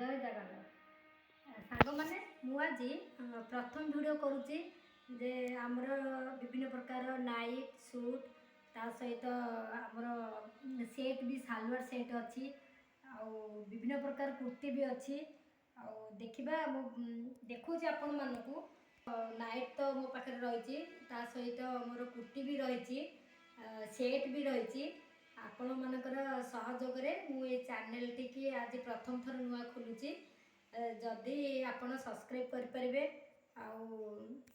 जय जगन्नाथ सांग मैंने मुझे प्रथम वीडियो करुच्ची जे आमर विभिन्न प्रकार नाइट सूट ता सहित आमर सेट भी सालवार सेट अच्छी विभिन्न प्रकार कुर्ती भी अच्छी देखा देखुँ आपण मानू नाइट तो मो पाखे रही सहित मोर कुर्ती भी रही सेट भी रही आपण मानकर सहयोग मु ये चैनल टी आज प्रथम थर नुआ खोलुची जदि आपण सब्सक्राइब करेंगे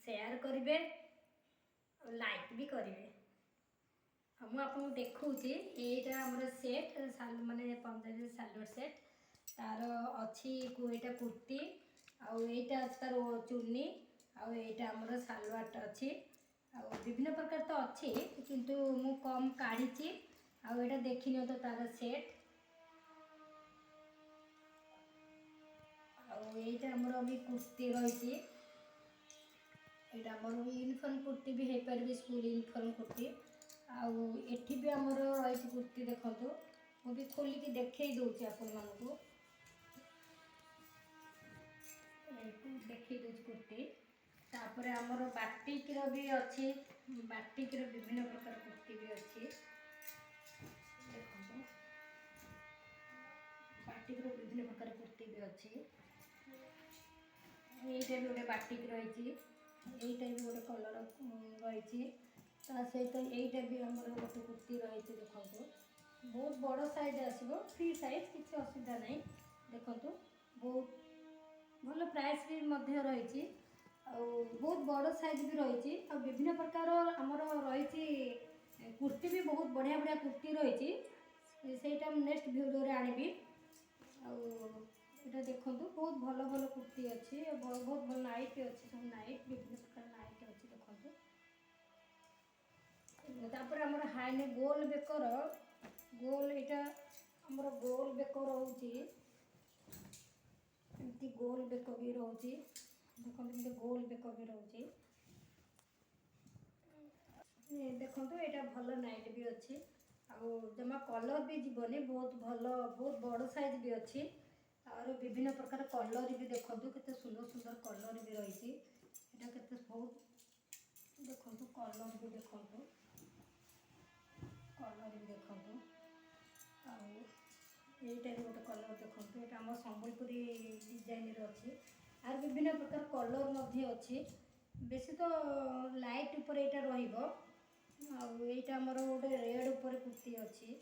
शेयर करेंगे लाइक भी करेंगे मुझे आपको देखुची यहाँ आमर सेट माने पंजाबी सालवार सेट तार अच्छी यहाँ कुर्ती आईटा तार चुन्नी आईटा आमर सालवार अच्छी विभिन्न प्रकार तो अच्छी किंतु मु कम काढ़ी आईटा देखनी तो तार सेट आईटा आमर भी कुर्ती रही आमर यूनिफॉर्म कुर्ती भी हो पार स्कूल यूनिफॉर्म कुर्ती आठी भी आमर रही कुर्ती देखु मुझे खोलिकी देखे दूसरी आपण मानू देखे दूसरी कुर्ती तापर आमर बाटिक भी अच्छी बाटिक विभिन्न प्रकार कुर्ती भी अच्छी देखो बाटिक विभिन्न प्रकार कुर्ती भी अच्छी यहीटा भी गोटे बाटिक रही यहीटा भी गोटे कलर रही सहित यहीटा भी आमर गोटे कुर्ती रही देखो बहुत बड़ साइज आसो फ्री साइज किसी असुविधा नहीं देखो बहुत भल प्राइस भी रही बहुत बड़ साइज भी रही विभिन्न प्रकार आमर रही कुर्ती भी बहुत बढ़िया बढ़िया कुर्ती रही से नेक्स्ट वीडियो आनी यहाँ देखो बहुत भल भल कुर्ती अच्छी बहुत भल नाइट अच्छी सब नाइट विभिन्न प्रकार नाइट अच्छी देखो तापर आमर हाईने गोल बेकर गोल यहाँ आमर गोल बेक रोचे एमती गोल बेक भी रोचे देखो गोल बेक भी रोचे देखो यहाँ भल नाइट भी अच्छी जमा कलर भी जीवनी बहुत भल बहुत बड़ साइज भी अच्छी और विभिन्न प्रकार कलर भी देखो केते सुंदर सुंदर कलर भी रही केते बहुत देखो कलर भी देखो कलर भी देखो यहीटा भी गोटे कलर देखो यहाँ आम संबलपुरी डिजाइन अच्छी और विभिन्न प्रकार कलर अच्छी बेसी तो लाइट उपर यहाँ रहीटा आमर गोटे रेड उपर कुर्ती अच्छी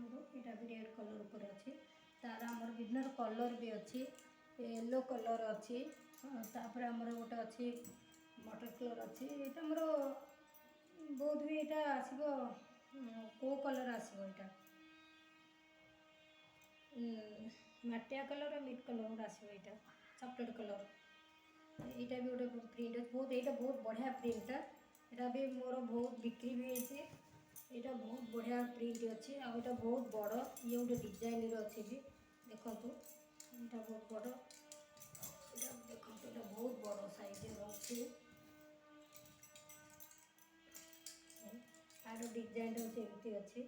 देखो यहाँ भी रेड कलर उपर अच्छी तार आमर विभिन्न कलर भी अच्छी येलो कलर अच्छी तापर आमर गोटे अच्छी मटर कलर अच्छी ये आमर बहुत भी यहाँ आसो को कलर आसो यहाँ मटिया कलर मिट कलर गोटे आसो यहाँ चॉकलेट कलर यहाँ भी गोटे प्रिंट बहुत यहाँ बहुत बढ़िया प्रिंट यहाँ भी मोर बहुत बिक्री भी होती यहाँ बहुत बढ़िया प्रिंट अच्छी यहाँ बहुत बड़ ये गोटे डिजाइन अच्छी भी देखो यहाँ बहुत बड़ यहाँ देखो यहाँ बहुत बड़ साइज अच्छी यार डिजाइन एमती अच्छी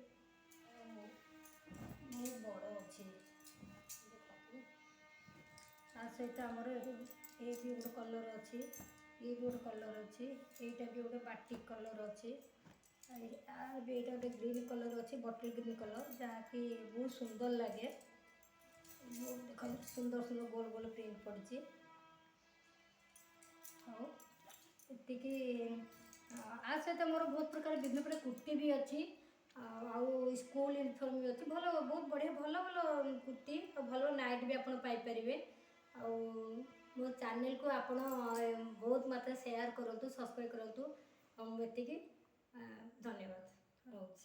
बहुत बड़ अच्छी देखो सहित आमर ये भी गोटे कलर अच्छी ये भी गोटे कलर अच्छी यहाँ भी गोटे बाटिक कलर अच्छी यार भी यहाँ गोटे ग्रीन कलर अच्छी बटल ग्रीन कलर जहाँकि बहुत सुंदर लगे देख सुंदर सुंदर गोल गोल प्रिंट पड़ी ये आ सहित मोर बहुत प्रकार विभिन्न प्रकार कुर्ती भी अच्छी स्कूल यूनिफॉर्म भी अच्छी भल बहुत बढ़िया भल भल कुर्ती भल नाइट भी आपड़ पाइपर मो चैनल को आप बहुत मात्रा शेयर करूँ सब्सक्राइब करूँ ये धन्यवाद रोच।